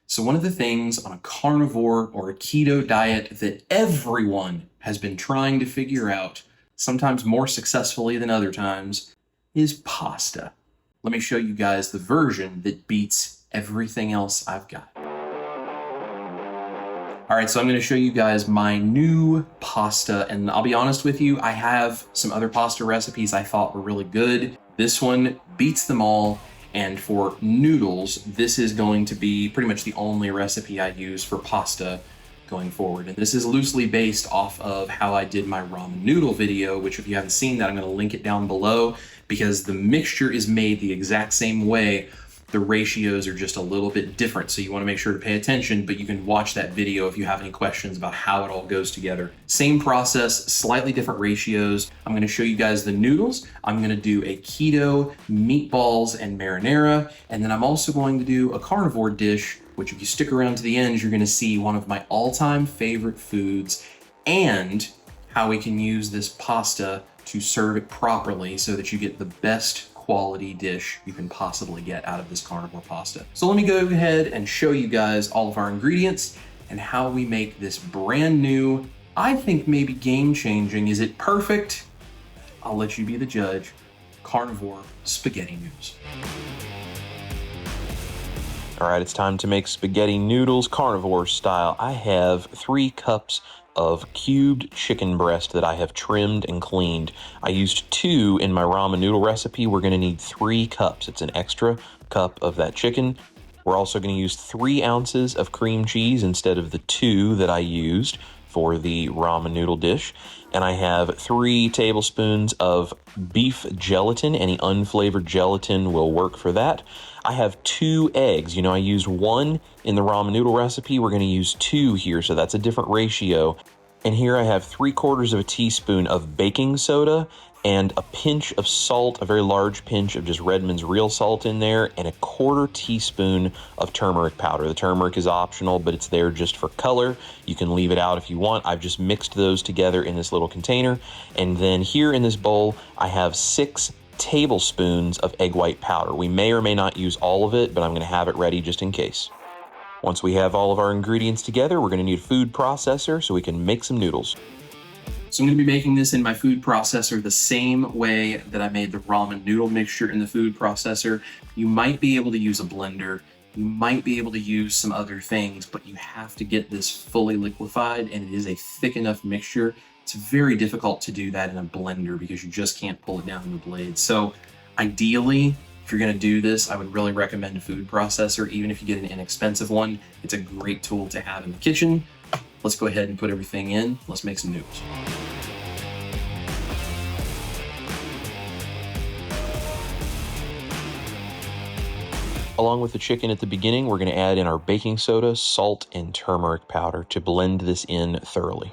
So one of the things on a carnivore or a keto diet that everyone has been trying to figure out, sometimes more successfully than other times, is pasta. Let me show you guys the version that beats everything else I've got. All right, so I'm going to show you guys my new pasta, and I'll be honest with you, I have some other pasta recipes I thought were really good. This one beats them all, and for noodles, this is going to be pretty much the only recipe I use for pasta going forward. And this is loosely based off of how I did my ramen noodle video, which if you haven't seen that, I'm going to link it down below because the mixture is made the exact same way. The ratios are just a little bit different, so you want to make sure to pay attention, but you can watch that video if you have any questions about how it all goes together. Same process, slightly different ratios. I'm going to show you guys the noodles. I'm going to do a keto meatballs and marinara, and then I'm also going to do a carnivore dish, which if you stick around to the end, you're going to see one of my all-time favorite foods and how we can use this pasta to serve it properly so that you get the best quality dish you can possibly get out of this carnivore pasta. So let me go ahead and show you guys all of our ingredients and how we make this brand new, I think maybe game-changing, is it perfect? I'll let you be the judge, carnivore spaghetti noodles. All right, it's time to make spaghetti noodles carnivore style. I have 3 cups of cubed chicken breast that I have trimmed and cleaned. I used 2 in my ramen noodle recipe. We're gonna need 3 cups. It's an extra cup of that chicken. We're also gonna use 3 ounces of cream cheese instead of the 2 that I used for the ramen noodle dish. And I have 3 tablespoons of beef gelatin. Any unflavored gelatin will work for that. I have 2 eggs. You know, I used 1 in the ramen noodle recipe. We're gonna use 2 here, so that's a different ratio. And here I have 3/4 of a teaspoon of baking soda and a pinch of salt, a very large pinch of just Redmond's real salt in there, and a 1/4 teaspoon of turmeric powder. The turmeric is optional, but it's there just for color. You can leave it out if you want. I've just mixed those together in this little container. And then here in this bowl, I have 6 tablespoons of egg white powder. We may or may not use all of it, but I'm going to have it ready just in case. Once we have all of our ingredients together, we're going to need a food processor so we can make some noodles. So I'm going to be making this in my food processor the same way that I made the ramen noodle mixture in the food processor. You might be able to use a blender, you might be able to use some other things, but you have to get this fully liquefied, and it is a thick enough mixture. It's very difficult to do that in a blender because you just can't pull it down in the blade. So ideally, if you're going to do this, I would really recommend a food processor. Even if you get an inexpensive one, it's a great tool to have in the kitchen. Let's go ahead and put everything in. Let's make some noodles. Along with the chicken at the beginning, we're going to add in our baking soda, salt, and turmeric powder to blend this in thoroughly.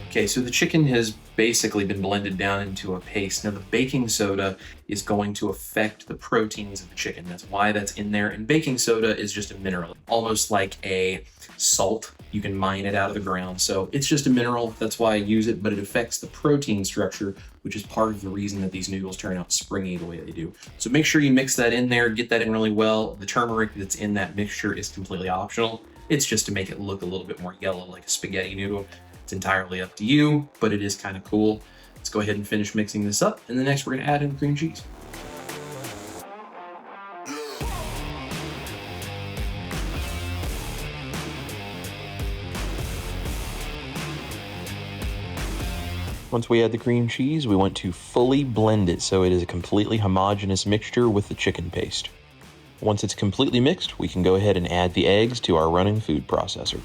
Okay, so the chicken has basically been blended down into a paste. Now the baking soda is going to affect the proteins of the chicken. That's why that's in there. And baking soda is just a mineral, almost like a salt. You can mine it out of the ground. So it's just a mineral. That's why I use it, but it affects the protein structure, which is part of the reason that these noodles turn out springy the way they do. So make sure you mix that in there, get that in really well. The turmeric that's in that mixture is completely optional. It's just to make it look a little bit more yellow like a spaghetti noodle. It's entirely up to you, but it is kind of cool. Let's go ahead and finish mixing this up. And then next we're gonna add in cream cheese. Once we add the cream cheese, we want to fully blend it so it is a completely homogeneous mixture with the chicken paste. Once it's completely mixed, we can go ahead and add the eggs to our running food processor.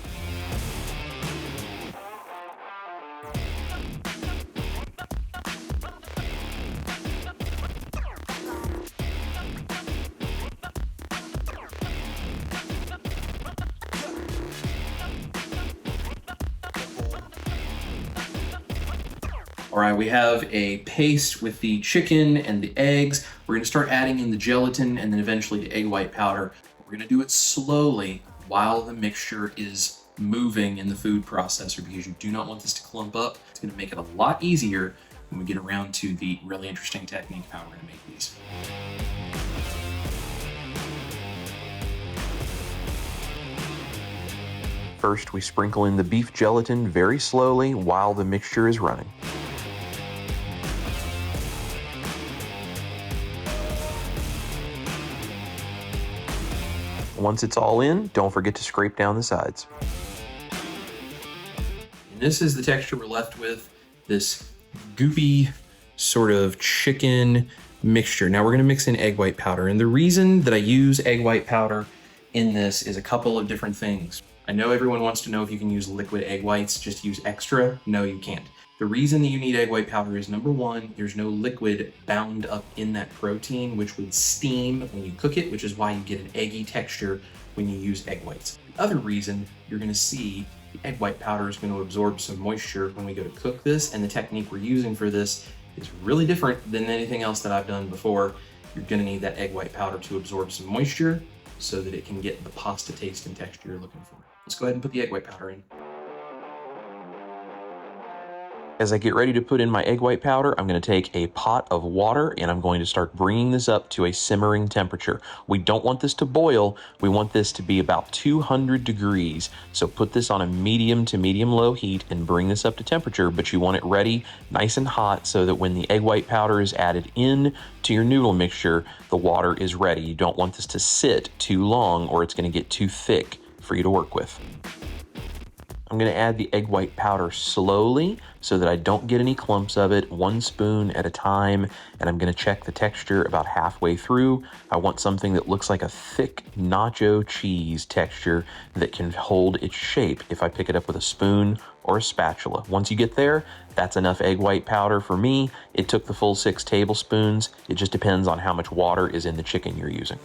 All right, we have a paste with the chicken and the eggs. We're gonna start adding in the gelatin and then eventually the egg white powder. We're gonna do it slowly while the mixture is moving in the food processor, because you do not want this to clump up. It's going to make it a lot easier when we get around to the really interesting technique of how we're going to make these. First, we sprinkle in the beef gelatin very slowly while the mixture is running. Once it's all in, don't forget to scrape down the sides. And this is the texture we're left with, this goopy sort of chicken mixture. Now we're gonna mix in egg white powder. And the reason that I use egg white powder in this is a couple of different things. I know everyone wants to know if you can use liquid egg whites, just use extra. No, you can't. The reason that you need egg white powder is, number one, there's no liquid bound up in that protein, which would steam when you cook it, which is why you get an eggy texture when you use egg whites. The other reason you're gonna see the egg white powder is gonna absorb some moisture when we go to cook this, and the technique we're using for this is really different than anything else that I've done before. You're gonna need that egg white powder to absorb some moisture so that it can get the pasta taste and texture you're looking for. Let's go ahead and put the egg white powder in. As I get ready to put in my egg white powder, I'm going to take a pot of water and I'm going to start bringing this up to a simmering temperature. We don't want this to boil. We want this to be about 200 degrees. So put this on a medium to medium low heat and bring this up to temperature, but you want it ready nice and hot so that when the egg white powder is added in to your noodle mixture, the water is ready. You don't want this to sit too long or it's going to get too thick for you to work with. I'm going to add the egg white powder slowly so that I don't get any clumps of it, 1 spoon at a time, and I'm going to check the texture about halfway through. I want something that looks like a thick nacho cheese texture that can hold its shape if I pick it up with a spoon or a spatula. Once you get there, that's enough egg white powder for me. It took the full 6 tablespoons. It just depends on how much water is in the chicken you're using.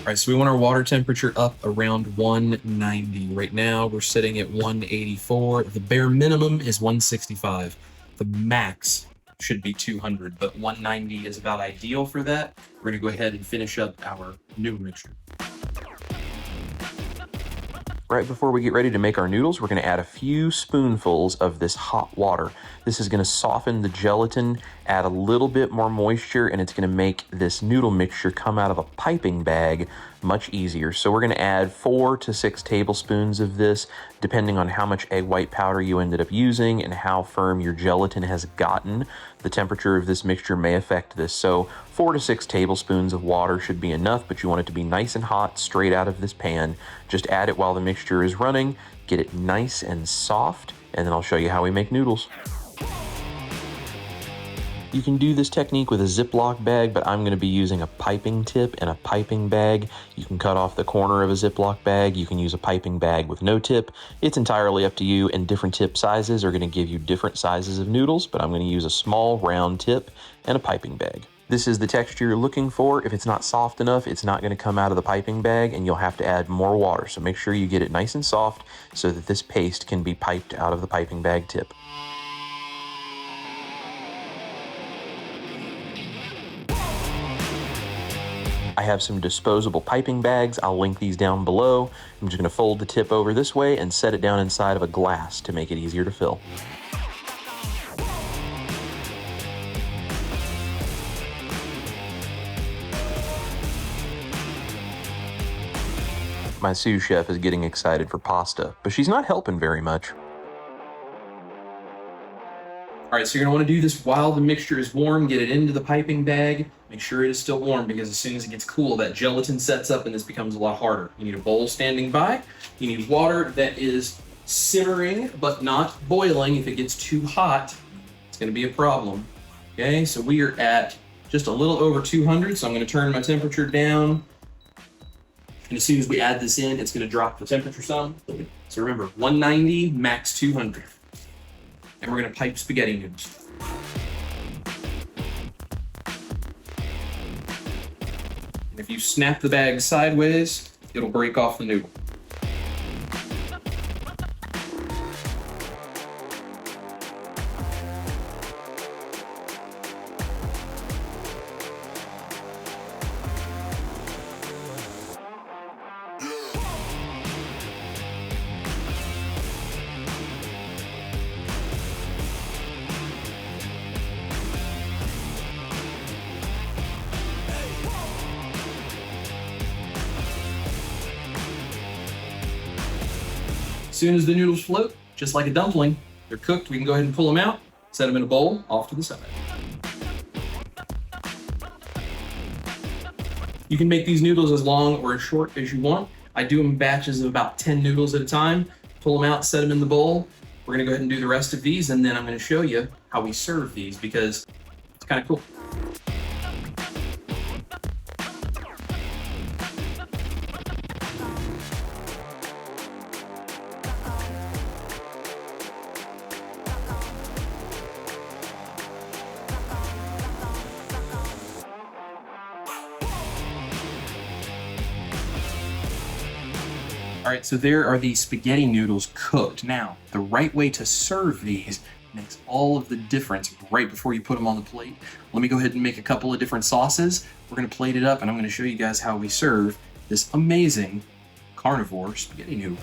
All right, so we want our water temperature up around 190. Right now, we're sitting at 184. The bare minimum is 165. The max should be 200, but 190 is about ideal for that. We're gonna go ahead and finish up our noodle mixture. Right before we get ready to make our noodles, we're going to add a few spoonfuls of this hot water. This is going to soften the gelatin, add a little bit more moisture, and it's going to make this noodle mixture come out of a piping bag much easier. So we're going to add 4 to 6 tablespoons of this, depending on how much egg white powder you ended up using and how firm your gelatin has gotten. The temperature of this mixture may affect this. So 4 to 6 tablespoons of water should be enough, but you want it to be nice and hot straight out of this pan. Just add it while the mixture is running, get it nice and soft, and then I'll show you how we make noodles. You can do this technique with a Ziploc bag, but I'm going to be using a piping tip and a piping bag. You can cut off the corner of a Ziploc bag. You can use a piping bag with no tip. It's entirely up to you, and different tip sizes are going to give you different sizes of noodles, but I'm going to use a small round tip and a piping bag. This is the texture you're looking for. If it's not soft enough, it's not going to come out of the piping bag, and you'll have to add more water. So make sure you get it nice and soft so that this paste can be piped out of the piping bag tip. I have some disposable piping bags. I'll link these down below. I'm just going to fold the tip over this way and set it down inside of a glass to make it easier to fill. My sous chef is getting excited for pasta, but she's not helping very much. All right, so you're gonna wanna do this while the mixture is warm, get it into the piping bag, make sure it is still warm, because as soon as it gets cool, that gelatin sets up and this becomes a lot harder. You need a bowl standing by, you need water that is simmering but not boiling. If it gets too hot, it's gonna be a problem. Okay, so we are at just a little over 200, so I'm gonna turn my temperature down. And as soon as we add this in, it's gonna drop the temperature some. So remember, 190, max 200. And we're gonna pipe spaghetti noodles. And if you snap the bag sideways, it'll break off the noodle. As soon as the noodles float, just like a dumpling, they're cooked, we can go ahead and pull them out, set them in a bowl, off to the side. You can make these noodles as long or as short as you want. I do them in batches of about 10 noodles at a time, pull them out, set them in the bowl. We're gonna go ahead and do the rest of these, and then I'm gonna show you how we serve these because it's kind of cool. All right, so there are the spaghetti noodles cooked. Now, the right way to serve these makes all of the difference right before you put them on the plate. Let me go ahead and make a couple of different sauces. We're gonna plate it up and I'm gonna show you guys how we serve this amazing carnivore spaghetti noodle.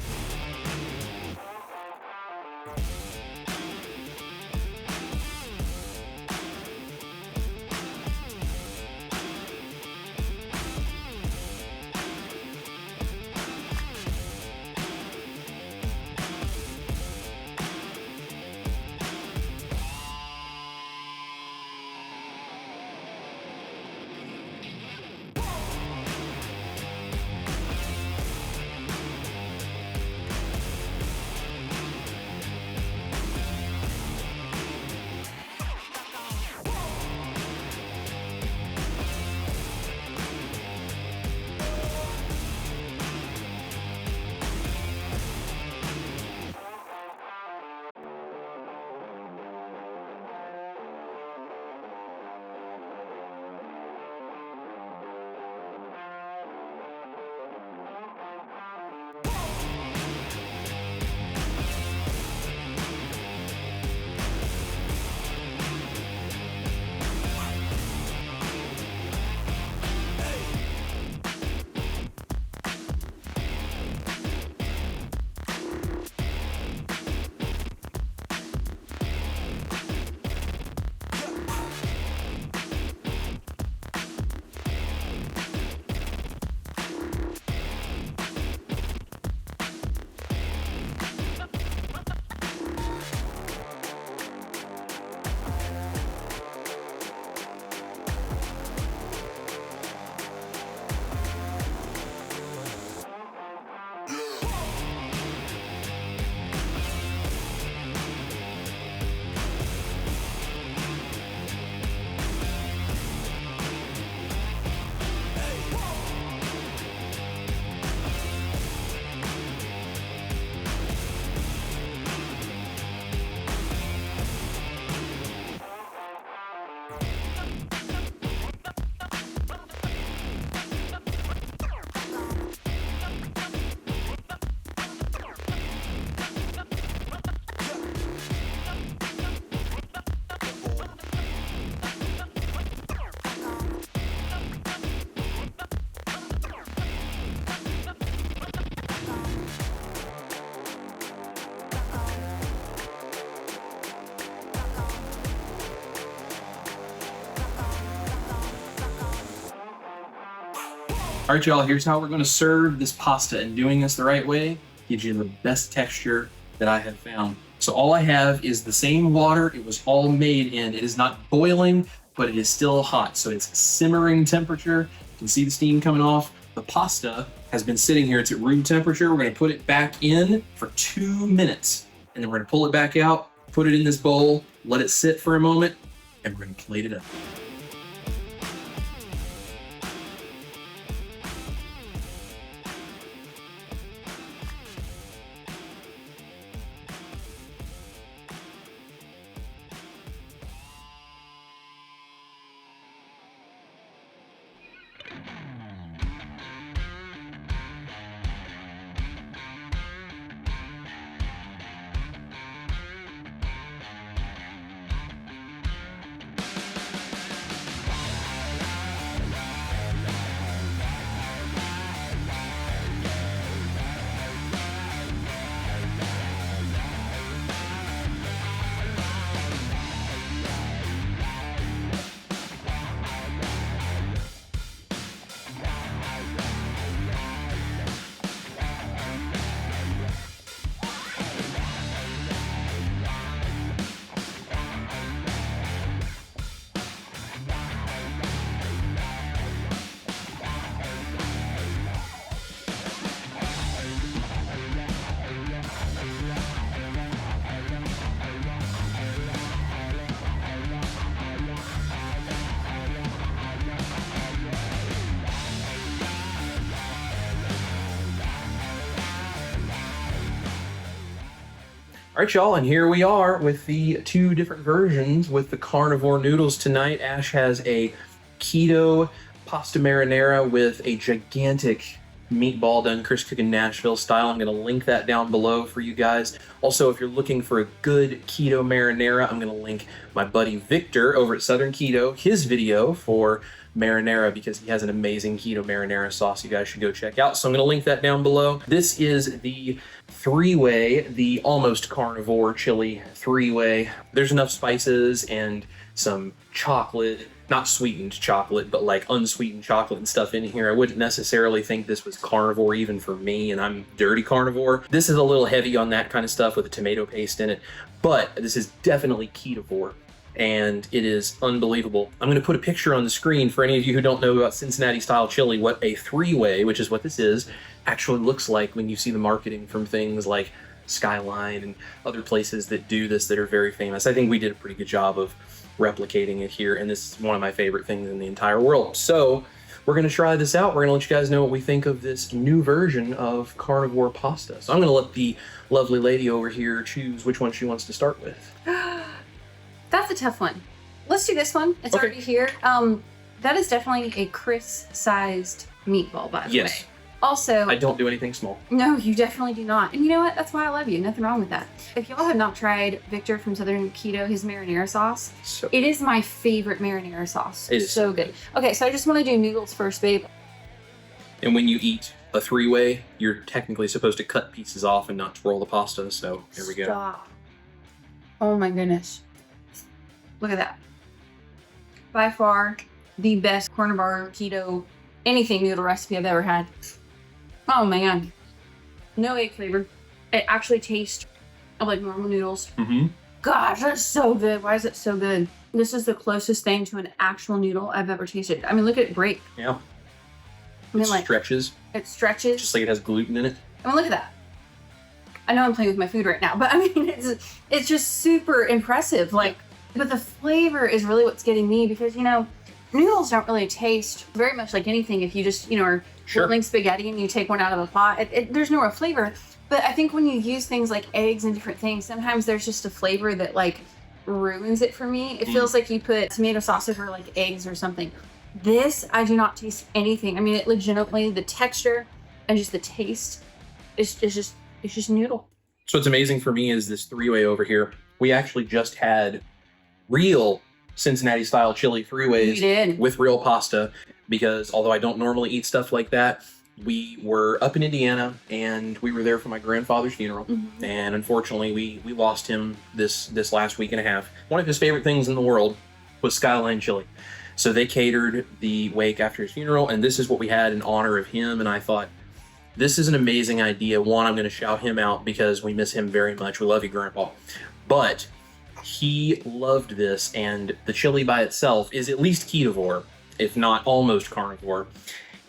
All right, y'all, here's how we're gonna serve this pasta, and doing this the right way gives you the best texture that I have found. So all I have is the same water it was all made in. It is not boiling, but it is still hot. So it's simmering temperature. You can see the steam coming off. The pasta has been sitting here. It's at room temperature. We're gonna put it back in for 2 minutes, and then we're gonna pull it back out, put it in this bowl, let it sit for a moment, and we're gonna plate it up. All right, y'all, and here we are with the 2 different versions with the carnivore noodles tonight. Ash has a keto pasta marinara with a gigantic meatball done Chris cooking Nashville style. I'm going to link that down below for you guys. Also, if you're looking for a good keto marinara, I'm going to link my buddy Victor over at Southern Keto, his video for marinara, because he has an amazing keto marinara sauce you guys should go check out. So I'm going to link that down below. This is the 3-way, the almost carnivore chili 3-way. There's enough spices and some chocolate, not sweetened chocolate, but like unsweetened chocolate and stuff in here. I wouldn't necessarily think this was carnivore even for me, and I'm dirty carnivore. This is a little heavy on that kind of stuff with a tomato paste in it, but this is definitely ketovore, and it is unbelievable. I'm going to put a picture on the screen for any of you who don't know about Cincinnati style chili, what a 3-way, which is what this is, actually looks like when you see the marketing from things like Skyline and other places that do this that are very famous. I think we did a pretty good job of replicating it here, and this is one of my favorite things in the entire world. So we're going to try this out. We're going to let you guys know what we think of this new version of carnivore pasta. So I'm going to let the lovely lady over here choose which one she wants to start with. That's a tough one. Let's do this one. It's already here. That is definitely a Chris-sized meatball, by the way. Also, I don't do anything small. No, you definitely do not. And you know what? That's why I love you. Nothing wrong with that. If y'all have not tried Victor from Southern Keto, his marinara sauce, it is my favorite marinara sauce. It is so good. Okay, so I just want to do noodles first, babe. And when you eat a 3-way, you're technically supposed to cut pieces off and not twirl the pasta. So here we go. Stop. Oh my goodness. Look at that. By far the best carnivore keto anything noodle recipe I've ever had. Oh man. No egg flavor. It actually tastes like normal noodles. Gosh, that's so good. Why is it so good? This is the closest thing to an actual noodle I've ever tasted. I mean, look at it break. Yeah. I mean, it like, stretches. It stretches. Just like it has gluten in it. I mean, look at that. I know I'm playing with my food right now, but I mean, it's just super impressive. Like, but the flavor is really what's getting me, because, you know, noodles don't really taste very much like anything if you just, you know, are boiling spaghetti and you take one out of a pot. There's no real flavor. But I think when you use things like eggs and different things, sometimes there's just a flavor that like ruins it for me. It feels like you put tomato sauce over like eggs or something. This, I do not taste anything. I mean, it legitimately, the texture and just the taste is just noodle. So what's amazing for me is this 3-way over here. We actually just had real Cincinnati style chili 3-ways with real pasta, because although I don't normally eat stuff like that, we were up in Indiana and we were there for my grandfather's funeral. And unfortunately we lost him this last week and a half. One of his favorite things in the world was Skyline chili. So they catered the wake after his funeral, and this is what we had in honor of him. And I thought, this is an amazing idea. One, I'm going to shout him out because we miss him very much. We love you, Grandpa. But he loved this, and the chili by itself is at least ketovore, if not almost carnivore.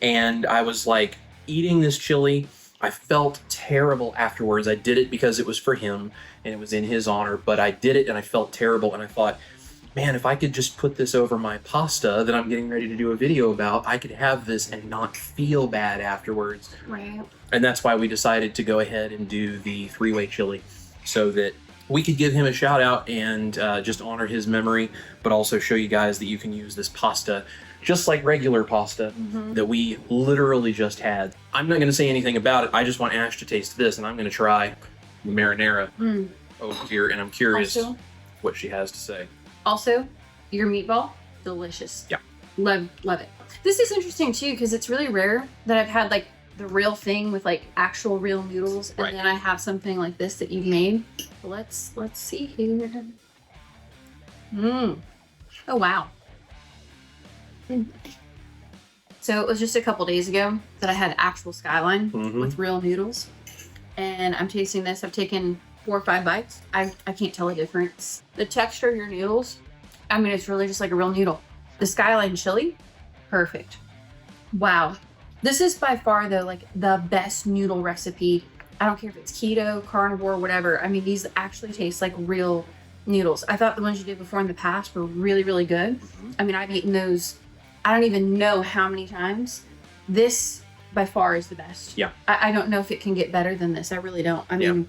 And I was like, eating this chili, I felt terrible afterwards. I did it because it was for him and it was in his honor, but I did it and I felt terrible. And I thought, man, if I could just put this over my pasta that I'm getting ready to do a video about, I could have this and not feel bad afterwards. Right. And that's why we decided to go ahead and do the 3-way chili, so that we could give him a shout out and just honor his memory, but also show you guys that you can use this pasta just like regular pasta that we literally just had. I'm not going to say anything about it. I just want Ash to taste this, and I'm going to try the marinara over here, and I'm curious what she has to say. Also, your meatball, delicious. Yeah. Love it. This is interesting too, because it's really rare that I've had like the real thing with like actual real noodles, and then I have something like this that you've made. Let's see here. Oh wow. So it was just a couple days ago that I had actual Skyline with real noodles, and I'm tasting this. I've taken 4 or 5 bites. I can't tell a difference. The texture of your noodles, I mean, it's really just like a real noodle. The Skyline chili, perfect. Wow. This is by far though like the best noodle recipe. I don't care if it's keto, carnivore, whatever. I mean, these actually taste like real noodles. I thought the ones you did before in the past were really, really good. I mean, I've eaten those, I don't even know how many times. This by far is the best. Yeah. I don't know if it can get better than this. I really don't. I mean,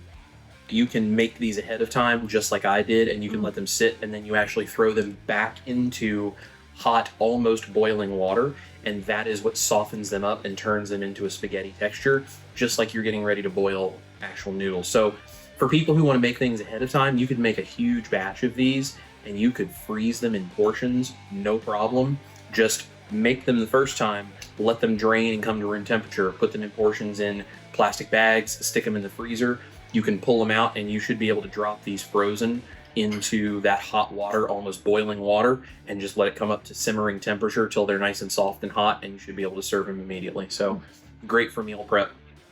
you can make these ahead of time, just like I did, and you can let them sit, and then you actually throw them back into hot, almost boiling water, and that is what softens them up and turns them into a spaghetti texture, just like you're getting ready to boil actual noodles. So for people who want to make things ahead of time, you could make a huge batch of these, and you could freeze them in portions, no problem. Just make them the first time, let them drain and come to room temperature, put them in portions in plastic bags, stick them in the freezer. You can pull them out, and you should be able to drop these frozen into that hot water, almost boiling water, and just let it come up to simmering temperature till they're nice and soft and hot, and you should be able to serve them immediately. So great for meal prep.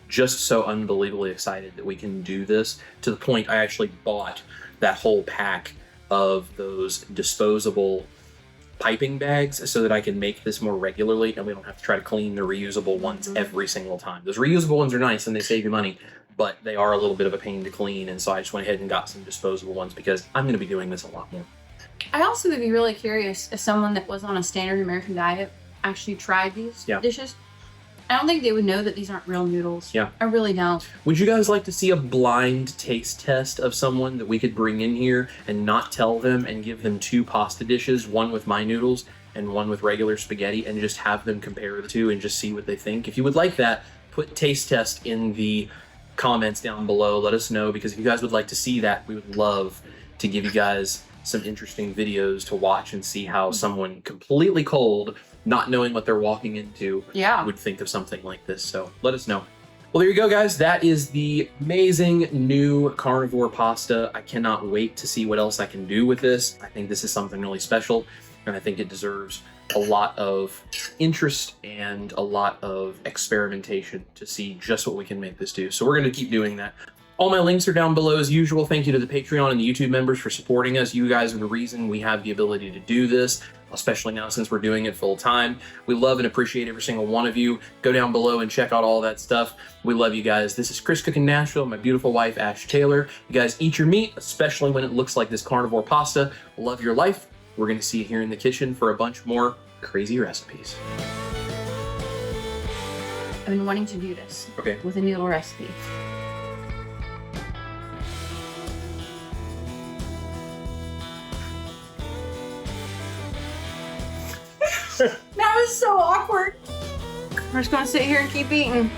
Just so unbelievably excited that we can do this, to the point I actually bought that whole pack of those disposable piping bags so that I can make this more regularly, and we don't have to try to clean the reusable ones every single time. Those reusable ones are nice and they save you money, but they are a little bit of a pain to clean, and so I just went ahead and got some disposable ones because I'm going to be doing this a lot more. I also would be really curious if someone that was on a standard American diet actually tried these dishes. I don't think they would know that these aren't real noodles. Yeah. I really don't. Would you guys like to see a blind taste test of someone that we could bring in here and not tell them, and give them 2 pasta dishes, one with my noodles and one with regular spaghetti, and just have them compare the 2 and just see what they think? If you would like that, put taste test in the comments down below. Let us know, because if you guys would like to see that, we would love to give you guys some interesting videos to watch and see how someone completely cold, not knowing what they're walking into, would think of something like this. So let us know. Well, there you go, guys. That is the amazing new carnivore pasta. I cannot wait to see what else I can do with this. I think this is something really special, and I think it deserves a lot of interest and a lot of experimentation to see just what we can make this do. So we're going to keep doing that. All my links are down below as usual. Thank you to the Patreon and the YouTube members for supporting us. You guys are the reason we have the ability to do this, especially now since we're doing it full time. We love and appreciate every single one of you. Go down below and check out all that stuff. We love you guys. This is Chris cooking Nashville, my beautiful wife, Ash Taylor. You guys eat your meat, especially when it looks like this carnivore pasta. Love your life. We're going to see you here in the kitchen for a bunch more crazy recipes. I've been wanting to do this with a noodle recipe. That was so awkward. We're just gonna sit here and keep eating.